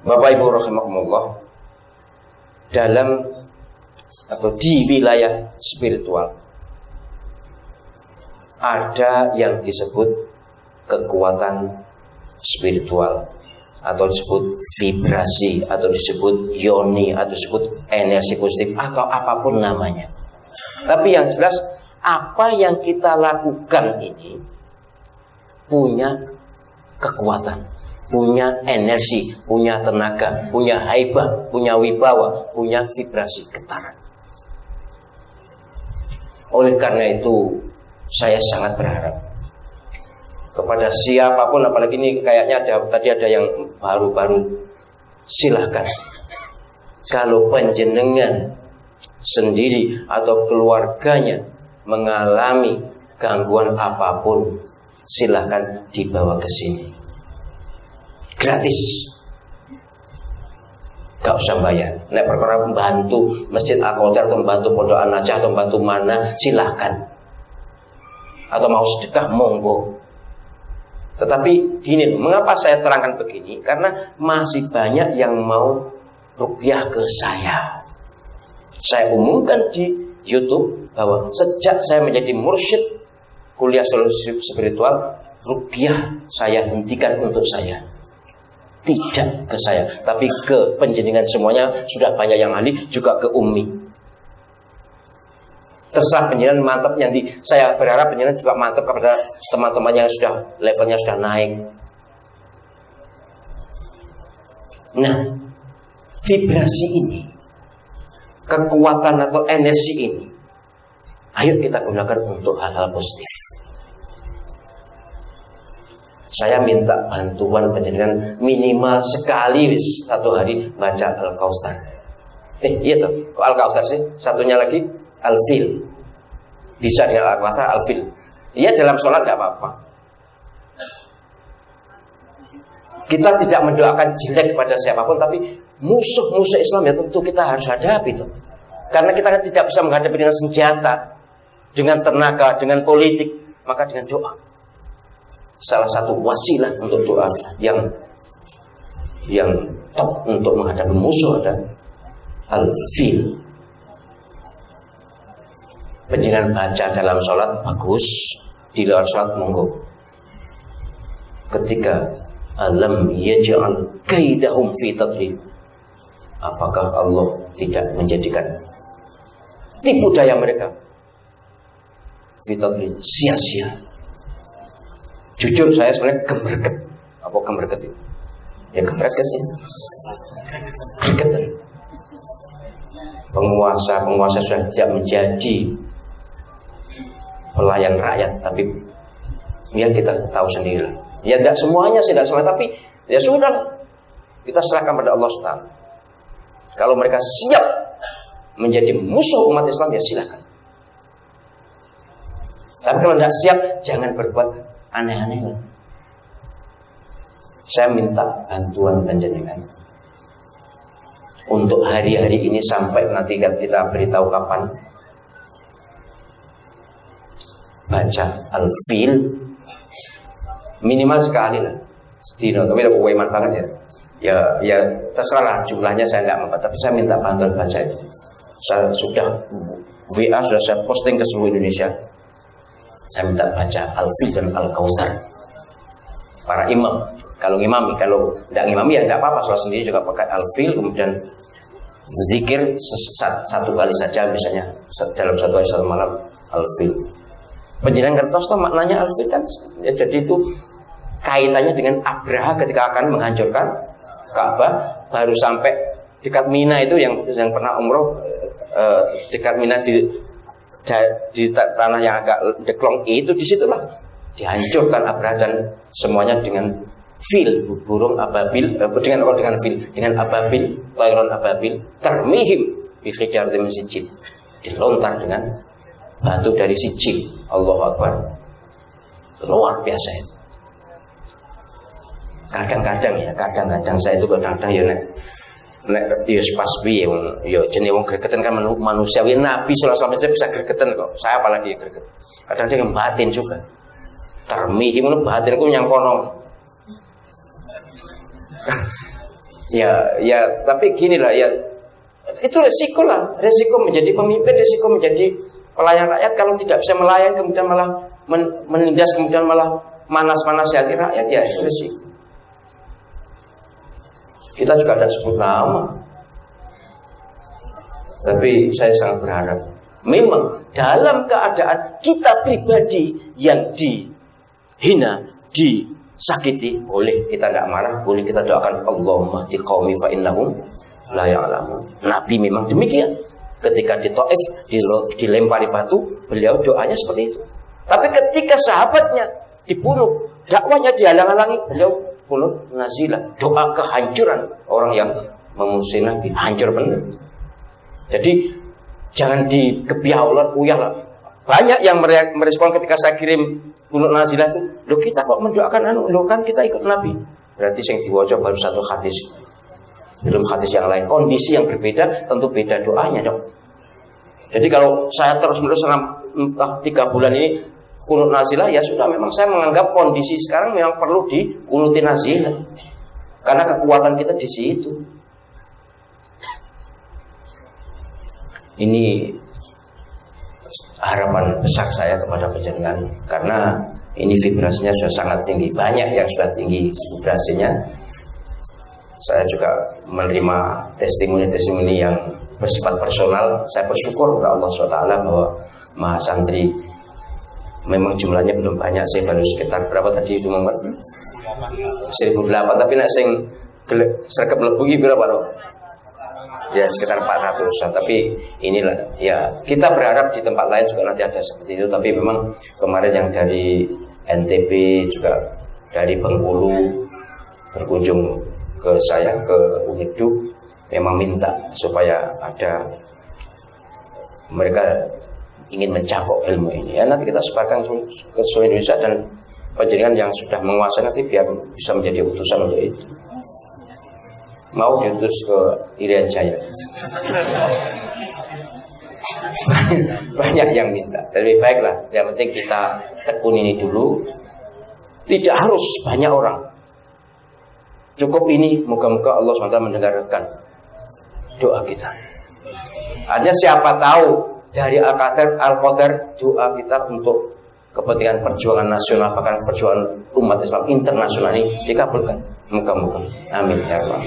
Bapak Ibu rahimakumullah, dalam atau di wilayah spiritual ada yang disebut kekuatan spiritual, atau disebut vibrasi, atau disebut yoni, atau disebut energi positif, atau apapun namanya. Tapi yang jelas, apa yang kita lakukan ini punya kekuatan, punya energi, punya tenaga, punya haibah, punya wibawa, punya vibrasi getaran. Oleh karena itu, saya sangat berharap kepada siapapun, apalagi ini kayaknya tadi ada yang baru-baru, silahkan kalau panjenengan sendiri atau keluarganya mengalami gangguan apapun, silahkan dibawa ke sini, gratis, gak usah bayar. Nek perkara membantu Masjid Al-Qaudar atau membantu Pondok An-Najah atau membantu mana, silahkan. Atau mau sedekah, monggo. Tetapi gini, mengapa saya terangkan begini? Karena masih banyak yang mau ruqyah ke saya. Saya umumkan di YouTube bahwa sejak saya menjadi mursyid kuliah solusi spiritual, ruqyah saya hentikan untuk saya. Tidak ke saya, tapi ke penjenengan semuanya. Sudah banyak yang ahli, juga ke Umi. Terserah penjenengan mantap, nanti saya berharap penjenengan juga mantap kepada teman-teman yang sudah levelnya sudah naik. Nah, vibrasi ini, kekuatan atau energi ini, ayo kita gunakan untuk hal-hal positif. Saya minta bantuan penjenengan minimal sekali satu hari baca Al-Kautsar. Iya toh, kok Al-Kautsar sih? Satunya lagi Al-Fil. Bisa dengan Al-Kautsar, Al-Fil. Iya, dalam sholat tidak apa-apa. Kita tidak mendoakan jelek kepada siapapun, tapi musuh-musuh Islam ya tentu kita harus hadapi itu. Karena kita tidak bisa menghadapi dengan senjata, dengan tenaga, dengan politik, maka dengan doa. Salah satu wasilah untuk doa yang top untuk menghadapi musuh ada Al-Fil. Penjenengan baca dalam sholat bagus, di luar sholat monggo. Ketika alam yaj'al kaidahum fi tadlil, apakah Allah tidak menjadikan tipu daya mereka fi tadlil sia-sia? Jujur saya sebenarnya gemerget. Apa gemerget itu? Ya gemerget ya. Gregetan. Penguasa sudah tidak menjadi pelayan rakyat, tapi ya kita tahu sendiri lah. Ya tidak semuanya sih, tidak semuanya, tapi ya sudah, kita serahkan pada Allah SWT. Kalau mereka siap menjadi musuh umat Islam, ya silakan. Tapi kalau tidak siap, jangan berbuat aneh-aneh. Saya minta bantuan panjenengan untuk hari-hari ini sampai nanti kita beritahu kapan, baca Al-Fil minimal sekali lah setino, tapi aku iman banget ya terserah jumlahnya, saya nggak mampu, tapi saya minta bantuan baca itu. Saya sudah WA sudah saya posting ke seluruh Indonesia. Saya minta baca Al-Fil dan Al-Kautsar. Para imam, kalau ngimami, kalau tidak ngimami ya tidak apa-apa, sholat sendiri juga pakai Al-Fil, kemudian zikir satu kali saja, misalnya dalam satu hari satu malam Al-Fil. Penjenengan ngertos toh maknanya Al-Fil kan? Ya, jadi itu kaitannya dengan Abraha ketika akan menghancurkan Ka'bah, baru sampai dekat Mina itu yang pernah umroh, dekat Mina di tanah yang agak deklong itu, disitulah dihancurkan Abraha dan semuanya dengan fil, burung ababil, dengan fil, dengan ababil, tayron ababil, termihim bihijar min sijil, dilontar dengan batu dari sijil. Allahu Akbar. Luar biasa itu. Kadang-kadang saya itu kadang-kadang ya nek ya pas piye ya jenenge wong gregeten kan manusiawi. Nabi sallallahu alaihi wasallam bisa gregeten kok. Saya apalagi greget. Kadang dia batin juga. Termihim batin ku yang kono. Ya, tapi gini lah ya, itu resiko lah, resiko menjadi pemimpin, resiko menjadi pelayan rakyat. Kalau tidak bisa melayani kemudian malah menindas, kemudian malah manas-manas hati rakyat, ya itu resiko. Kita juga ada sebut nama, tapi saya sangat berharap memang dalam keadaan kita pribadi yang dihina, disakiti, boleh kita tidak marah, boleh kita doakan Allahumma hdi qaumi fa innahum la ya'lamun. Nabi memang demikian. Ketika di Taif dilempari batu, beliau doanya seperti itu. Tapi ketika sahabatnya dibunuh, dakwanya dihalang-halangi, beliau bunuh nazilah, doa kehancuran orang yang memusuhi Nabi, hancur benar. Jadi jangan dikebiah oleh uyah lah. Banyak yang merespon ketika saya kirim bunuh nazilah itu, loh kita kok mendoakan loh kan kita ikut Nabi. Berarti yang diwaca baru satu hadis, belum hadis yang lain. Kondisi yang berbeda tentu beda doanya dong. Jadi kalau saya terus-menerus entah 3 bulan ini kunut nazilah, ya sudah, memang saya menganggap kondisi sekarang memang perlu dikunuti nazilah. Karena kekuatan kita di situ. Ini harapan besar saya kepada panjenengan, karena ini vibrasinya sudah sangat tinggi. Banyak yang sudah tinggi vibrasinya. Saya juga menerima testimoni-testimoni yang bersifat personal. Saya bersyukur kepada Allah SWT bahwa Maha Santri memang jumlahnya belum banyak. Saya baru sekitar berapa tadi itu Muhammad? 1.008, tapi nak sing sergap lebu berapa loh? Ya sekitar 400-an. Tapi inilah ya, kita berharap di tempat lain juga nanti ada seperti itu. Tapi memang kemarin yang dari NTB, juga dari Bengkulu berkunjung ke saya, ke Unidu, memang minta supaya ada, mereka ingin mencakup ilmu ini. Ya nanti kita sebarkan ke seluruh Indonesia, dan panjenengan yang sudah menguasai nanti biar bisa menjadi utusan untuk itu. Mau diutus ke Irian Jaya. Banyak yang minta. Tapi baiklah, yang penting kita tekun ini dulu. Tidak harus banyak orang, cukup ini. Moga-moga Allah SWT mendengarkan doa kita. Artinya siapa tahu dari Al-Qadar doa kita untuk kepentingan perjuangan nasional, bahkan perjuangan umat Islam internasional ini dikabulkan. Moga-moga. Amin ya Allah.